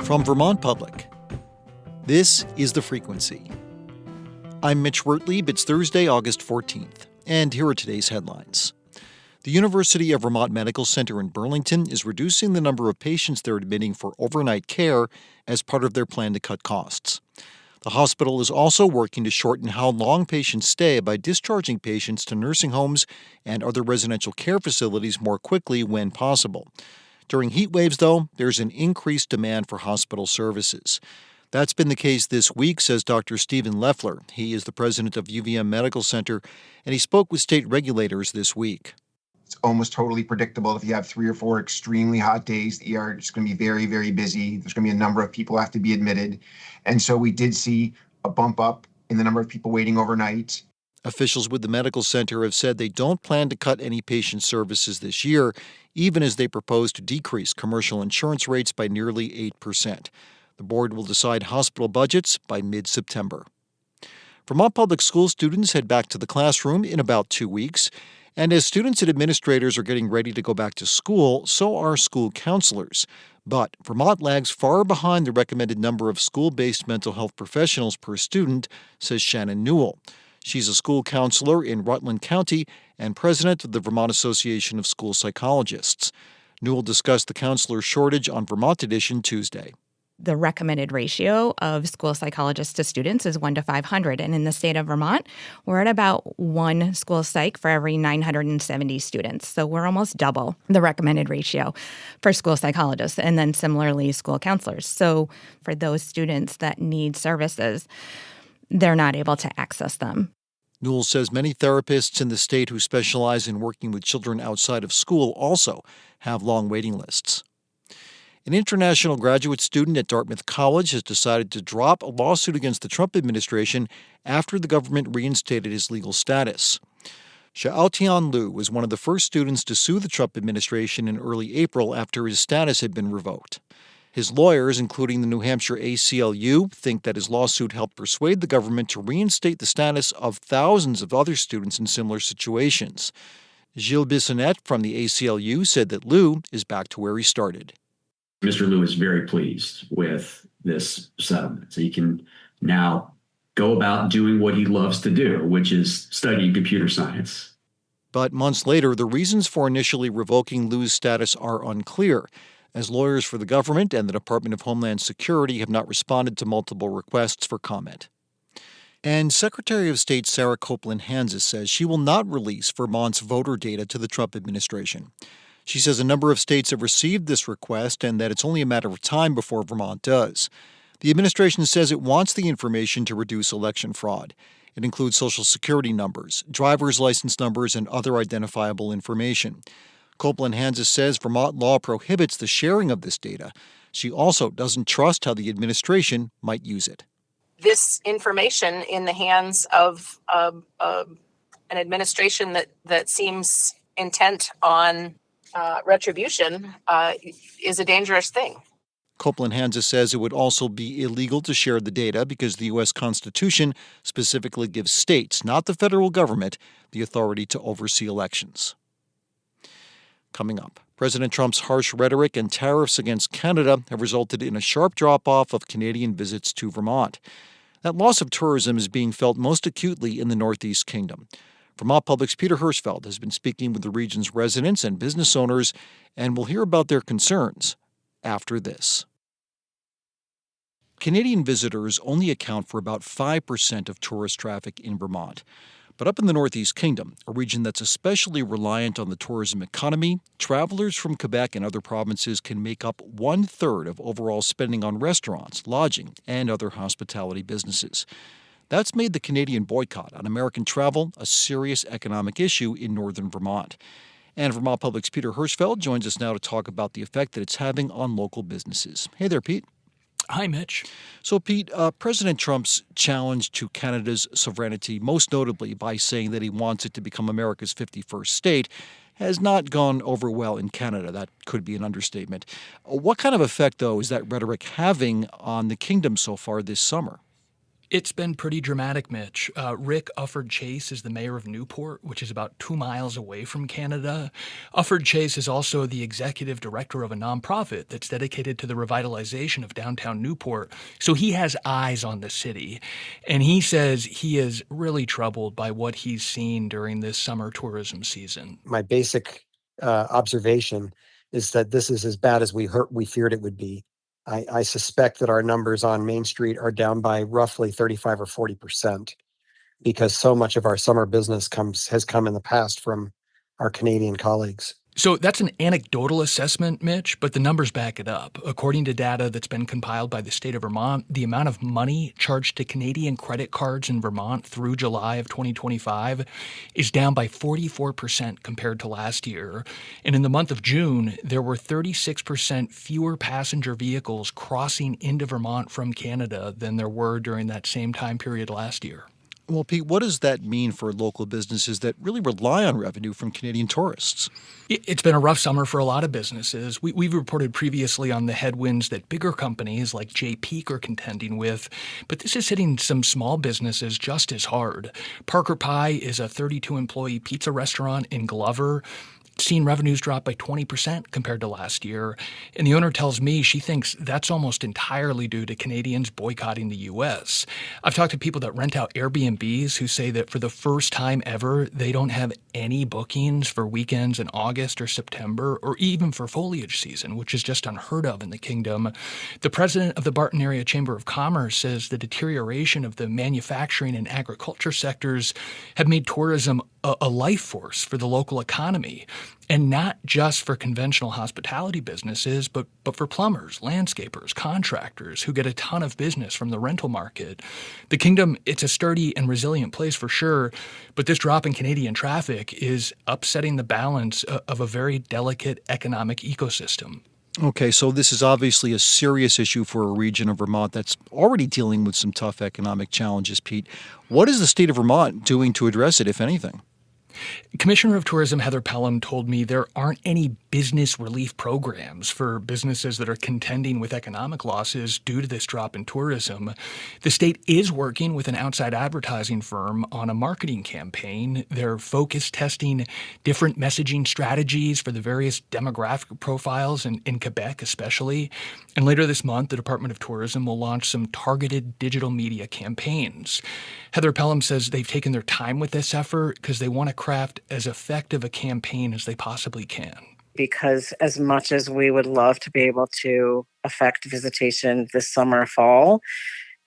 From Vermont Public, this is The Frequency. I'm Mitch Wertlieb. It's Thursday, August 14th, and here are today's headlines. The University of Vermont Medical Center in Burlington is reducing the number of patients they're admitting for overnight care as part of their plan to cut costs. The hospital is also working to shorten how long patients stay by discharging patients to nursing homes and other residential care facilities more quickly when possible. During heat waves, though, there's an increased demand for hospital services. That's been the case this week, says Dr. Stephen Leffler. He is the president of UVM Medical Center, and he spoke with state regulators this week. It's almost totally predictable. If you have 3 or 4 extremely hot days, the ER is going to be very, very busy. There's going to be a number of people have to be admitted. And so we did see a bump up in the number of people waiting overnight. Officials with the medical center have said they don't plan to cut any patient services this year, even as they propose to decrease commercial insurance rates by nearly 8%. The board will decide hospital budgets by mid-September. Vermont Public School students head back to the classroom in about 2 weeks. And as students and administrators are getting ready to go back to school, so are school counselors. But Vermont lags far behind the recommended number of school-based mental health professionals per student, says Shannon Newell. She's a school counselor in Rutland County and president of the Vermont Association of School Psychologists. Newell discussed the counselor shortage on Vermont Edition Tuesday. The recommended ratio of school psychologists to students is 1 to 500. And in the state of Vermont, we're at about 1 school psych for every 970 students. So we're almost double the recommended ratio for school psychologists, and then similarly school counselors. So for those students that need services, they're not able to access them. Newell says many therapists in the state who specialize in working with children outside of school also have long waiting lists. An international graduate student at Dartmouth College has decided to drop a lawsuit against the Trump administration after the government reinstated his legal status. Xiaotian Liu was one of the first students to sue the Trump administration in early April after his status had been revoked. His lawyers, including the New Hampshire ACLU, think that his lawsuit helped persuade the government to reinstate the status of thousands of other students in similar situations. Gilles Bissonnette from the ACLU said that Liu is back to where he started. Mr. Liu is very pleased with this settlement. So he can now go about doing what he loves to do, which is studying computer science. But months later, the reasons for initially revoking Liu's status are unclear, as lawyers for the government and the Department of Homeland Security have not responded to multiple requests for comment. And Secretary of State Sarah Copeland-Hanzas says she will not release Vermont's voter data to the Trump administration. She says a number of states have received this request and that it's only a matter of time before Vermont does. The administration says it wants the information to reduce election fraud. It includes Social Security numbers, driver's license numbers, and other identifiable information. Copeland-Hanzas says Vermont law prohibits the sharing of this data. She also doesn't trust how the administration might use it. This information in the hands of an administration that seems intent on retribution is a dangerous thing. Copeland-Hanzas says it would also be illegal to share the data because the U.S. Constitution specifically gives states, not the federal government, the authority to oversee elections. Coming up, President Trump's harsh rhetoric and tariffs against Canada have resulted in a sharp drop-off of Canadian visits to Vermont. That loss of tourism is being felt most acutely in the Northeast Kingdom. Vermont Public's Peter Hirschfeld has been speaking with the region's residents and business owners, and we'll hear about their concerns after this. Canadian visitors only account for about 5% of tourist traffic in Vermont. But up in the Northeast Kingdom, a region that's especially reliant on the tourism economy, travelers from Quebec and other provinces can make up 1/3 of overall spending on restaurants, lodging, and other hospitality businesses. That's made the Canadian boycott on American travel a serious economic issue in northern Vermont. And Vermont Public's Peter Hirschfeld joins us now to talk about the effect that it's having on local businesses. Hey there, Pete. Hi, Mitch. So, Pete, President Trump's challenge to Canada's sovereignty, most notably by saying that he wants it to become America's 51st state, has not gone over well in Canada. That could be an understatement. What kind of effect, though, is that rhetoric having on the kingdom so far this summer? It's been pretty dramatic, Mitch. Rick Ufford Chase is the mayor of Newport, which is about 2 miles away from Canada. Ufford Chase is also the executive director of a nonprofit that's dedicated to the revitalization of downtown Newport. So he has eyes on the city. And he says he is really troubled by what he's seen during this summer tourism season. My basic observation is that this is as bad as we feared it would be. I suspect that our numbers on Main Street are down by roughly 35 or 40% because so much of our summer business has come in the past from our Canadian colleagues. So that's an anecdotal assessment, Mitch, but the numbers back it up. According to data that's been compiled by the state of Vermont, the amount of money charged to Canadian credit cards in Vermont through July of 2025 is down by 44% compared to last year. And in the month of June, there were 36% fewer passenger vehicles crossing into Vermont from Canada than there were during that same time period last year. Well, Pete, what does that mean for local businesses that really rely on revenue from Canadian tourists? It's been a rough summer for a lot of businesses. We've reported previously on the headwinds that bigger companies like J. Peak are contending with, but this is hitting some small businesses just as hard. Parker Pie is a 32-employee pizza restaurant in Glover. Seen revenues drop by 20% compared to last year. And the owner tells me she thinks that's almost entirely due to Canadians boycotting the U.S. I've talked to people that rent out Airbnbs who say that for the first time ever, they don't have any bookings for weekends in August or September, or even for foliage season, which is just unheard of in the kingdom. The president of the Barton Area Chamber of Commerce says the deterioration of the manufacturing and agriculture sectors have made tourism a life force for the local economy. And not just for conventional hospitality businesses, but for plumbers, landscapers, contractors who get a ton of business from the rental market. The kingdom, it's a sturdy and resilient place for sure, but this drop in Canadian traffic is upsetting the balance of a very delicate economic ecosystem. Okay, so this is obviously a serious issue for a region of Vermont that's already dealing with some tough economic challenges, Pete. What is the state of Vermont doing to address it, if anything? Commissioner of Tourism Heather Pelham told me there aren't any business relief programs for businesses that are contending with economic losses due to this drop in tourism. The state is working with an outside advertising firm on a marketing campaign. They're focus testing different messaging strategies for the various demographic profiles in Quebec especially. And later this month, the Department of Tourism will launch some targeted digital media campaigns. Heather Pelham says they've taken their time with this effort because they want to craft as effective a campaign as they possibly can. Because as much as we would love to be able to affect visitation this summer, fall,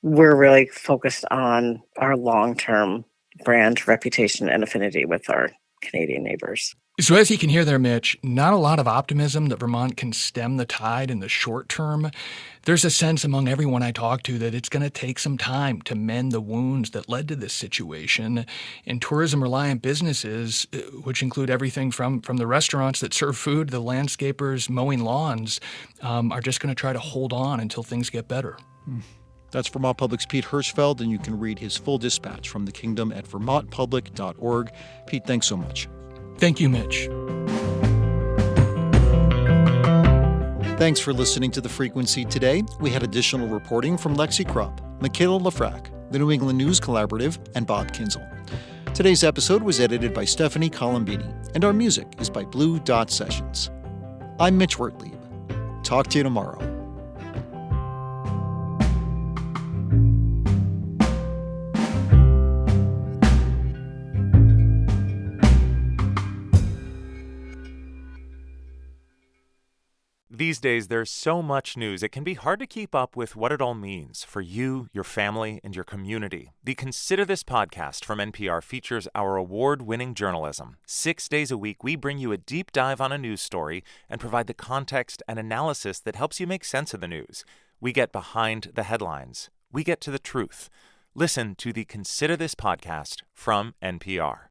we're really focused on our long-term brand reputation and affinity with our Canadian neighbors. So as you can hear there, Mitch, not a lot of optimism that Vermont can stem the tide in the short term. There's a sense among everyone I talk to that it's going to take some time to mend the wounds that led to this situation. And tourism-reliant businesses, which include everything from the restaurants that serve food, the landscapers mowing lawns, are just going to try to hold on until things get better. That's Vermont Public's Pete Hirschfeld, and you can read his full dispatch from the Kingdom at vermontpublic.org. Pete, thanks so much. Thank you, Mitch. Thanks for listening to The Frequency today. We had additional reporting from Lexi Krupp, Michaela Lafrac, the New England News Collaborative, and Bob Kinzel. Today's episode was edited by Stephanie Colombini, and our music is by Blue Dot Sessions. I'm Mitch Wertlieb. Talk to you tomorrow. These days, there's so much news, it can be hard to keep up with what it all means for you, your family, and your community. The Consider This podcast from NPR features our award-winning journalism. 6 days a week, we bring you a deep dive on a news story and provide the context and analysis that helps you make sense of the news. We get behind the headlines. We get to the truth. Listen to the Consider This podcast from NPR.